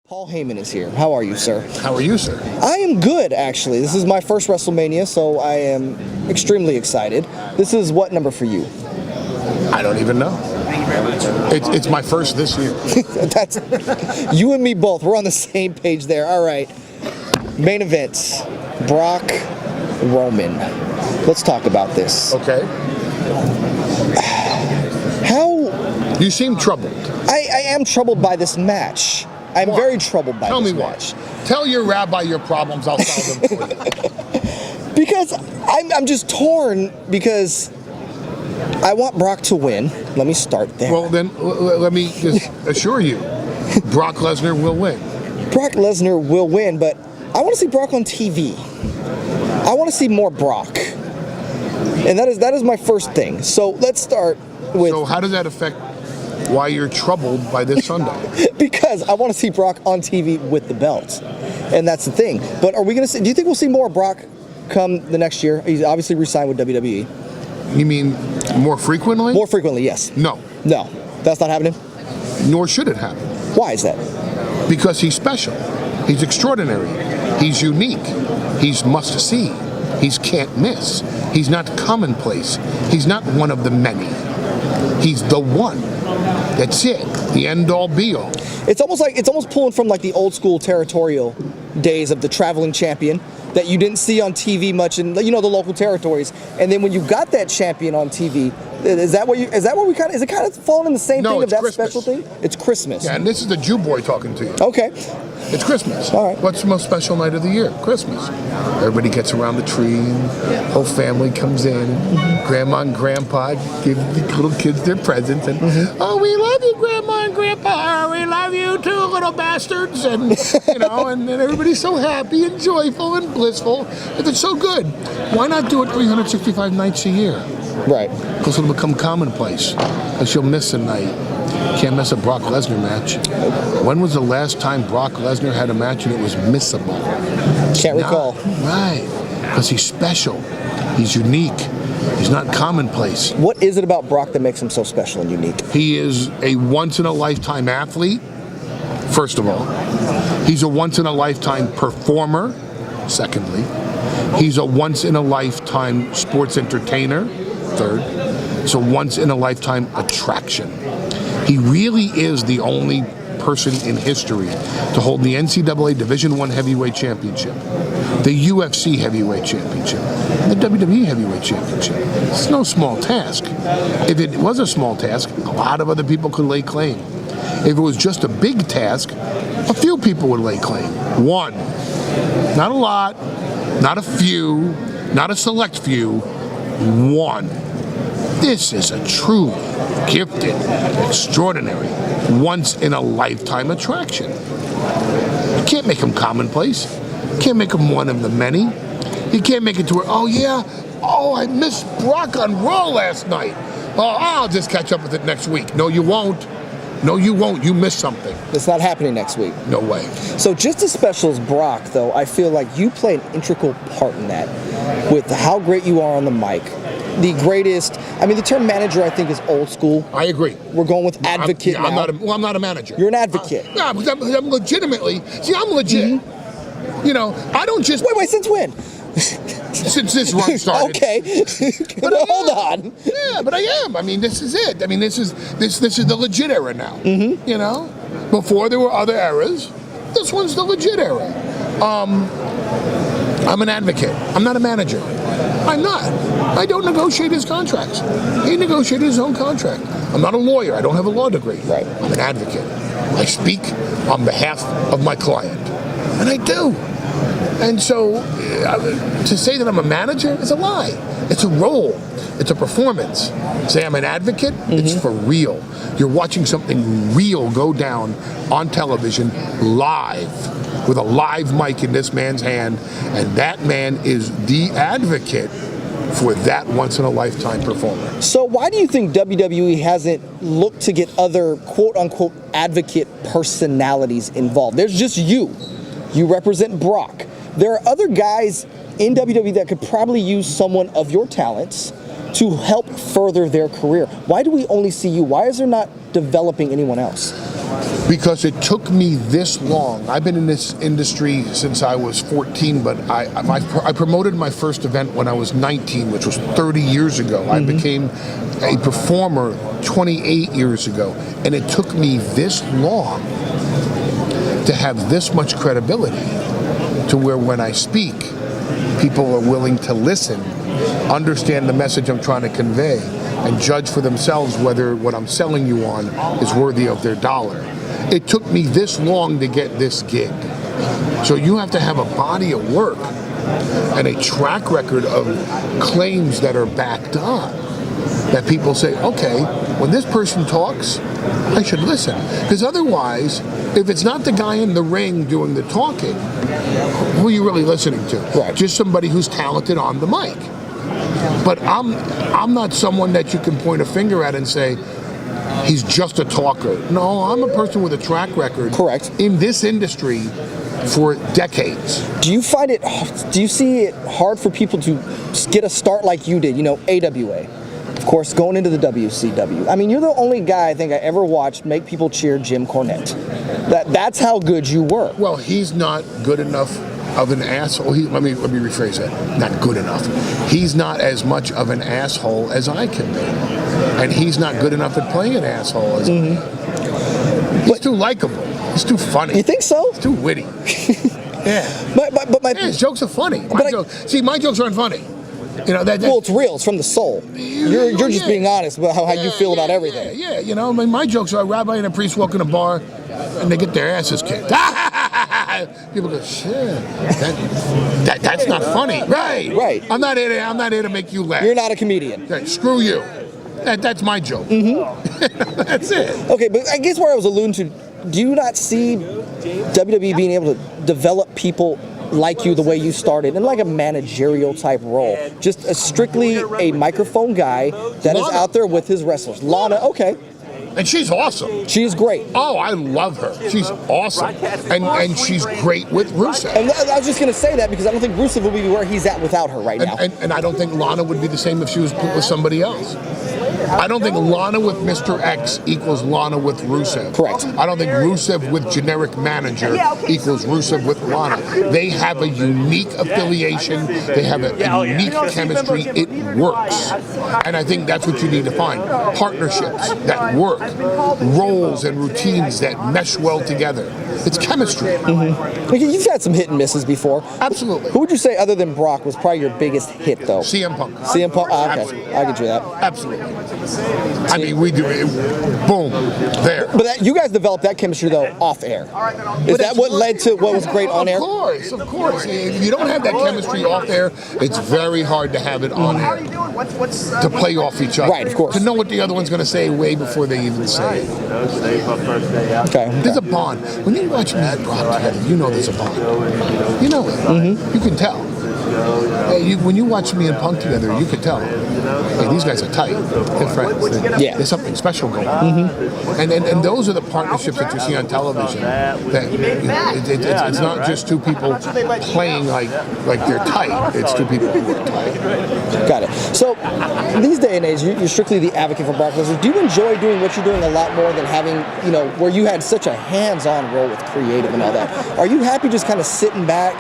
Paul Heyman is here. How are you, sir? How are you, sir? I am good, actually. This is my first WrestleMania, so I am extremely excited. This is what number for you? I don't even know. It's my first this year. That's you and me both. We're on the same page there. All right. Main events. Brock, Roman. Let's talk about this. Okay. How? You seem troubled. I am troubled by this match. I'm very troubled by this match. Tell your rabbi your problems, I'll solve them for you. Because I'm just torn because I want Brock to win. Let me start there. Well, then let me just assure you, Brock Lesnar will win. Brock Lesnar will win, but I want to see Brock on TV. I want to see more Brock. And that is my first thing. So let's start with... So how does that affect why you're troubled by this Sunday? Because I want to see Brock on TV with the belt. And that's the thing. But are we going to see... Do you think we'll see more Brock come the next year? He's obviously re-signed with WWE. You mean more frequently? More frequently, yes. No. No. That's not happening? Nor should it happen. Why is that? Because he's special. He's extraordinary. He's unique. He's must-see. He's can't miss. He's not commonplace. He's not one of the many. He's the one. That's it. The end-all, be-all. It's almost pulling from like the old school territorial days of the traveling champion that you didn't see on TV much in the local territories. And then when you got that champion on TV, is it kind of falling in the same thing of that Christmas. special thing? It's Christmas. Yeah, and this is the Jew boy talking to you. Okay. It's Christmas. All right. What's the most special night of the year? Christmas. Everybody gets around the tree, whole family comes in, grandma and grandpa give the little kids their presents, and oh, we love you, grandma and grandpa, we love you too, little bastards, and and then everybody's so happy and joyful and blissful. It's so good. Why not do it 365 nights a year? Right. Because it'll become commonplace. Because you'll miss a night. Can't miss a Brock Lesnar match. When was the last time Brock Lesnar had a match and it was missable? Can't recall. Right. Because he's special. He's unique. He's not commonplace. What is it about Brock that makes him so special and unique? He is a once-in-a-lifetime athlete, first of all. He's a once-in-a-lifetime performer, secondly. He's a once-in-a-lifetime sports entertainer, third. It's a once-in-a-lifetime attraction. He really is the only person in history to hold the NCAA Division I Heavyweight Championship, the UFC Heavyweight Championship, the WWE Heavyweight Championship. It's no small task. If it was a small task, a lot of other people could lay claim. If it was just a big task, a few people would lay claim. One. Not a lot, not a few, not a select few. One. This is a truly gifted, extraordinary, once-in-a-lifetime attraction. You can't make him commonplace. You can't make him one of the many. You can't make it to where, I missed Brock on Raw last night. Oh, I'll just catch up with it next week. No, you won't. No, you won't. You missed something. It's not happening next week. No way. So just as special as Brock, though, I feel like you play an integral part in that with how great you are on the mic. The greatest, the term manager I think is old school. I agree. We're going with advocate now. I'm not a manager. You're an advocate. Yeah, because I'm legitimately, I'm legit. I don't just... Wait, since when? Since this run started. Okay. But hold on. Yeah, but I am. This is it. This is the legit era now. Before there were other eras, this one's the legit era. I'm an advocate. I'm not a manager. I'm not. I don't negotiate his contracts. He negotiated his own contract. I'm not a lawyer. I don't have a law degree. Right. I'm an advocate. I speak on behalf of my client. And I do. And so to say that I'm a manager is a lie. It's a role. It's a performance. Say I'm an advocate, it's for real. You're watching something real go down on television live with a live mic in this man's hand, and that man is the advocate for that once-in-a-lifetime performer. So why do you think WWE hasn't looked to get other quote-unquote advocate personalities involved? There's just you. You represent Brock. There are other guys in WWE that could probably use someone of your talents to help further their career. Why do we only see you? Why is there not developing anyone else? Because it took me this long. I've been in this industry since I was 14, but I promoted my first event when I was 19, which was 30 years ago. I became a performer 28 years ago, and it took me this long to have this much credibility to where when I speak, people are willing to listen, understand the message I'm trying to convey, and judge for themselves whether what I'm selling you on is worthy of their dollar. It took me this long to get this gig. So you have to have a body of work and a track record of claims that are backed up, that people say, okay, when this person talks, I should listen. Because otherwise, if it's not the guy in the ring doing the talking, who are you really listening to? Right. Just somebody who's talented on the mic. But I'm not someone that you can point a finger at and say, he's just a talker. No, I'm a person with a track record. Correct. In this industry for decades. Do you see it hard for people to get a start like you did? You know, AWA, of course, going into the WCW. I mean, you're the only guy I think I ever watched make people cheer Jim Cornette. That's how good you were. Well, he's not good enough of an asshole. Let me rephrase that. Not good enough. He's not as much of an asshole as I can be. And he's not good enough at playing an asshole as I am. He's too likable. He's too funny. You think so? He's too witty. Yeah. But his jokes are funny. My jokes aren't funny. You know that. Well, it's real. It's from the soul. You're just being honest about how you feel about everything. Yeah. You know, I mean, my jokes are a rabbi and a priest walk in a bar, and they get their asses kicked. People go, shit. That's not funny. Right. I'm not here to make you laugh. You're not a comedian. Okay, screw you. That's my joke. That's it. Okay, but I guess where I was alluding to, do you not see WWE being able to develop people like you the way you started in like a managerial type role? Just strictly a microphone guy that is out there with his wrestlers. Lana, okay. And she's awesome. She is great. Oh, I love her. She's awesome. And she's great with Rusev. And I was just going to say that because I don't think Rusev will be where he's at without her right now. And I don't think Lana would be the same if she was put with somebody else. I don't think Lana with Mr. X equals Lana with Rusev. Correct. I don't think Rusev with generic manager equals Rusev with Lana. They have a unique affiliation. They have a unique chemistry. It works. And I think that's what you need to find. Partnerships that work. Roles and routines that mesh well together. It's chemistry. You've had some hit and misses before. Absolutely. Who would you say, other than Brock, was probably your biggest hit, though? CM Punk. CM Punk? Okay. Absolutely. I can do that. Absolutely. I mean, we do it. Boom. There. But you guys developed that chemistry, though, off air. Is that what led to what was great on air? Of course. If you don't have that chemistry off air, it's very hard to have it on air. To play off each other. Right, of course. To know what the other one's going to say way before they even say it. Okay. There's a bond. When you watch me and Brock together, you know there's a bond. You know it. You can tell. When you watch me and Punk together, you can tell. Hey, these guys are tight. They're friends. There's something special going on. And those are the partnerships that you see on television. That it's not just two people playing like they're tight. It's two people who are tight. Got it. So these day and age, you're strictly the advocate for Brock Lesnar. Do you enjoy doing what you're doing a lot more than having, where you had such a hands-on role with creative and all that? Are you happy just kind of sitting back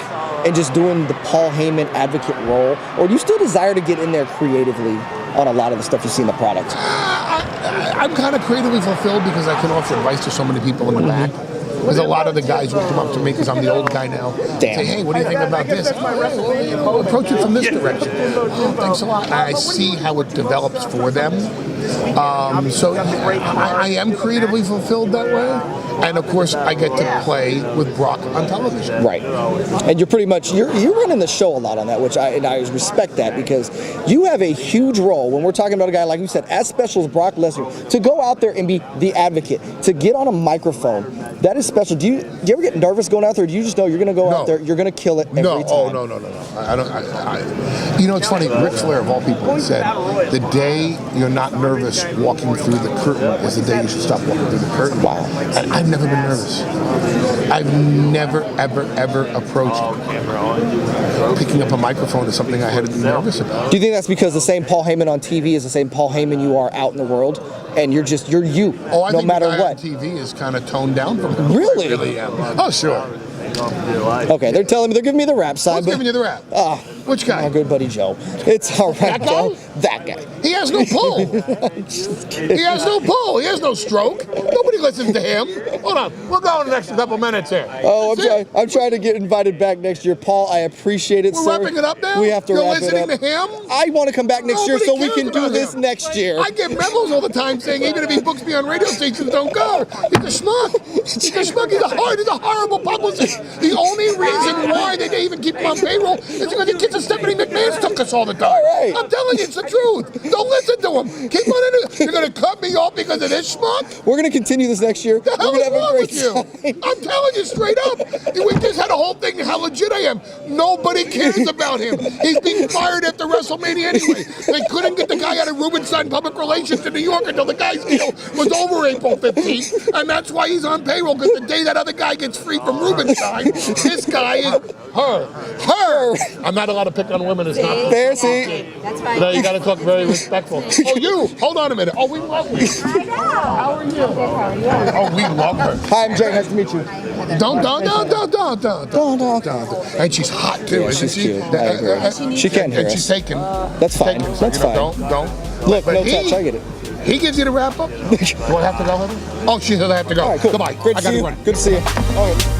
and just doing the Paul Heyman advocate role, or do you still desire to get in there creatively on a lot of the stuff you see in the product? I'm kind of creatively fulfilled because I can offer advice to so many people in the back. Because a lot of the guys will come up to me because I'm the old guy now. Say, hey, what do you think about this? Approach it from this direction. Oh, thanks a lot. I see how it develops for them. So I am creatively fulfilled that way. And of course, I get to play with Brock on television. Right. And you're pretty much, you're running the show a lot on that, which I respect that, because you have a huge role when we're talking about a guy, like you said, as special as Brock Lesnar, to go out there and be the advocate, to get on a microphone. That is special. Do you ever get nervous going out there, or do you just know you're going to go out there, you're going to kill it every time? No. I don't. It's funny, Ric Flair, of all people, said, the day you're not nervous walking through the curtain is the day you should stop walking through the curtain. Wow. And I've never been nervous. I've never, ever approached picking up a microphone as something I had to be nervous about. Do you think that's because the same Paul Heyman on TV is the same Paul Heyman you are out in the world? and you're you, Oh, I no think matter the guy what. on TV is kind of toned down from him. Really? I really am. Oh, sure. Okay, they're giving me the rap side. Who's giving you the rap? Which guy? My good buddy Joe. It's all right, That guy? Joe. That guy. He has no pull. He has no pull. He has no stroke. Nobody listens to him. Hold on. We're going the next couple minutes here. Oh, I'm trying to get invited back next year. Paul, I appreciate it, We're sir. wrapping it up now? We have to You're wrap it up. listening to him? I want to come back next year Nobody so we cares can do about this him. next year. I get memos all the time saying even if he books me on radio stations, don't go. He's a schmuck. He's a schmuck. He's a horrible publicist. The only reason why they even keep him on payroll is because the kids of Stephanie McMahon's took us all the time. All right. I'm telling you, it's the truth. Don't listen to him. Keep on into it. You're going to cut me off because of this schmuck? We're going to continue this next year. The hell We're is going to have wrong a with you? great time. I'm telling you straight up. We just had a whole thing how legit I am. Nobody cares about him. He's being fired after WrestleMania anyway. They couldn't get the guy out of Rubenstein Public Relations in New York until the guy's deal was over April 15th, and that's why he's on payroll, because the day that other guy gets free from Rubenstein, this guy is her. I'm not allowed to pick on women. It's not There, see? That's fine. No, you got to talk very respectful. Oh, you! Hold on a minute. Oh, we love you. I know. How are you? Good, how are you? Oh, we love her. Hi, I'm Jay. Nice to meet you. Don't. Don't. And she's hot too, Yeah, isn't she's she? cute. I agree. She can't hear And she's us. taken. That's fine. Taken, That's you know, fine. Don't. Look, But no touch. I get it. He gives you the wrap up. Do I have to go with him? Oh, she said I have to go. All right, cool. Goodbye. Great I to got see to you. run. Good to see you. All right.